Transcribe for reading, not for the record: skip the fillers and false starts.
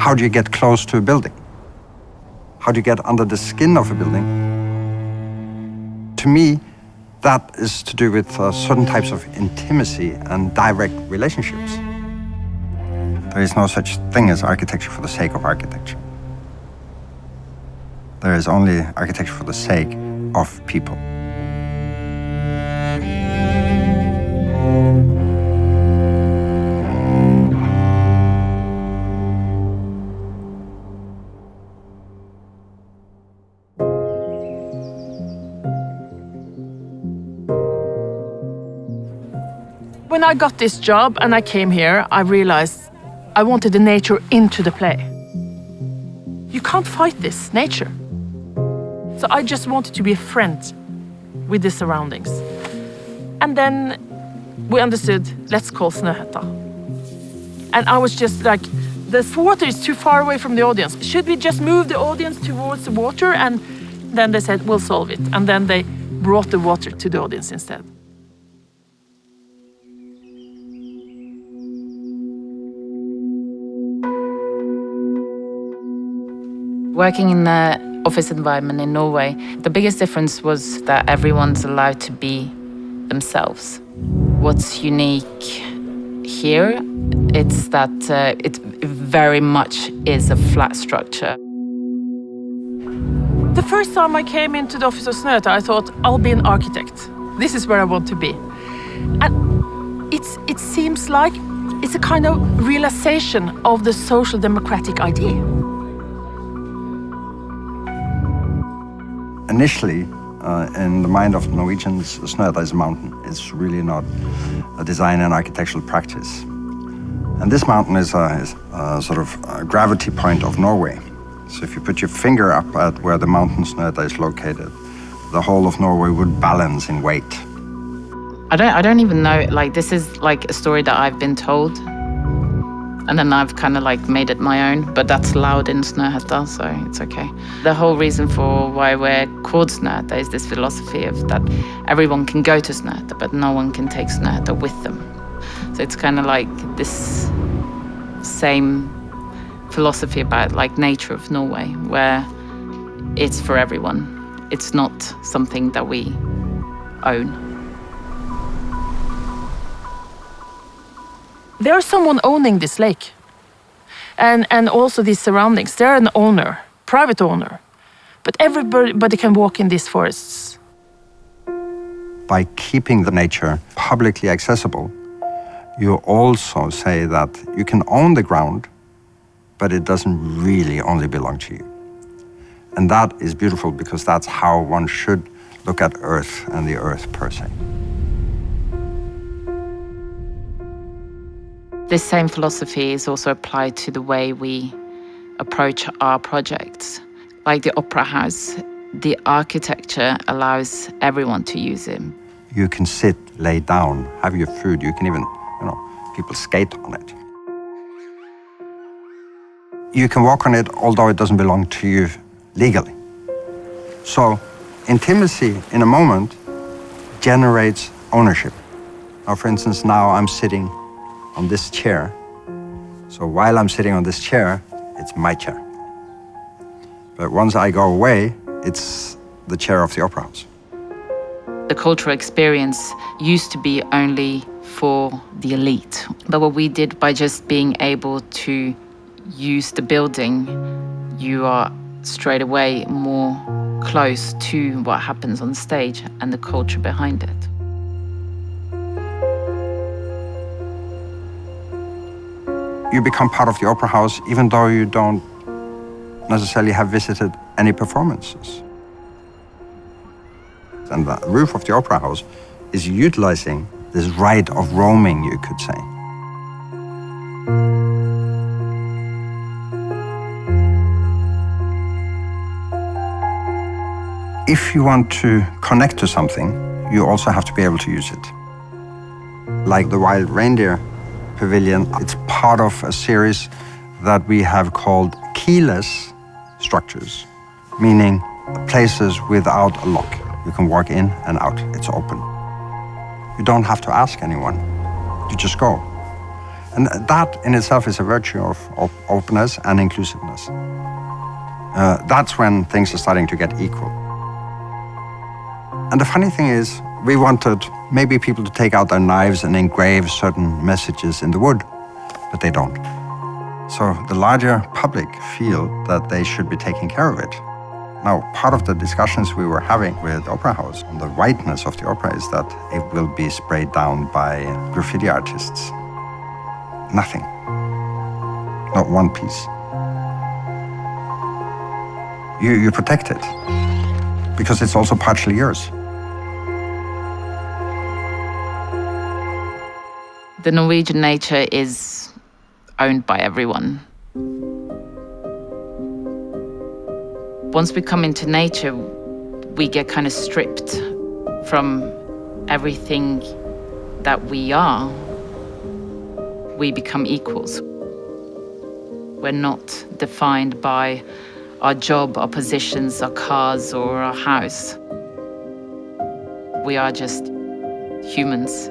How do you get close to a building? How do you get under the skin of a building? To me, that is to do with certain types of intimacy and direct relationships. There is no such thing as architecture for the sake of architecture. There is only architecture for the sake of people. When I got this job and I came here, I realized I wanted the nature into the play. You can't fight this nature. So I just wanted to be a friend with the surroundings. And then we understood, let's call Snøhetta. And I was just like, the water is too far away from the audience. Should we just move the audience towards the water? And then they said, we'll solve it. And then they brought the water to the audience instead. Working in the office environment in Norway, the biggest difference was that everyone's allowed to be themselves. What's unique here, it's that it very much is a flat structure. The first time I came into the office of Snøhetta, I thought, I'll be an architect. This is where I want to be. And it seems like it's a kind of realization of the social democratic idea. Initially, in the mind of Norwegians, Snøhetta is a mountain. It's really not a design and architectural practice. And this mountain is a sort of a gravity point of Norway. So if you put your finger up at where the mountain Snøhetta is located, the whole of Norway would balance in weight. I don't even know, like this is like a story that I've been told. And then I've kind of like made it my own, but that's allowed in Snøhetta, so it's okay. The whole reason for why we're called Snøhetta is this philosophy of that everyone can go to Snøhetta, but no one can take Snøhetta with them. So it's kind of like this same philosophy about like nature of Norway, where it's for everyone. It's not something that we own. There's someone owning this lake and also these surroundings. They're an owner, private owner, but everybody can walk in these forests. By keeping the nature publicly accessible, you also say that you can own the ground, but it doesn't really only belong to you. And that is beautiful because that's how one should look at Earth and the Earth per se. This same philosophy is also applied to the way we approach our projects. Like the Opera House, the architecture allows everyone to use it. You can sit, lay down, have your food. You can even, people skate on it. You can walk on it, although it doesn't belong to you legally. So intimacy in a moment generates ownership. Now, for instance, now I'm sitting on this chair. So while I'm sitting on this chair, it's my chair. But once I go away, it's the chair of the Opera House. The cultural experience used to be only for the elite. But what we did by just being able to use the building, you are straight away more close to what happens on stage and the culture behind it. You become part of the Opera House even though you don't necessarily have visited any performances. And the roof of the Opera House is utilizing this right of roaming, you could say. If you want to connect to something, you also have to be able to use it. Like the Wild Reindeer Pavilion, it's part of a series that we have called keyless structures, meaning places without a lock. You can walk in and out, it's open. You don't have to ask anyone, you just go. And that in itself is a virtue of openness and inclusiveness. That's when things are starting to get equal. And the funny thing is, we wanted maybe people to take out their knives and engrave certain messages in the wood, but they don't. So the larger public feel that they should be taking care of it. Now, part of the discussions we were having with Opera House on the whiteness of the opera is that it will be sprayed down by graffiti artists. Nothing. Not one piece. You protect it because it's also partially yours. The Norwegian nature is owned by everyone. Once we come into nature, we get kind of stripped from everything that we are. We become equals. We're not defined by our job, our positions, our cars, or our house. We are just humans.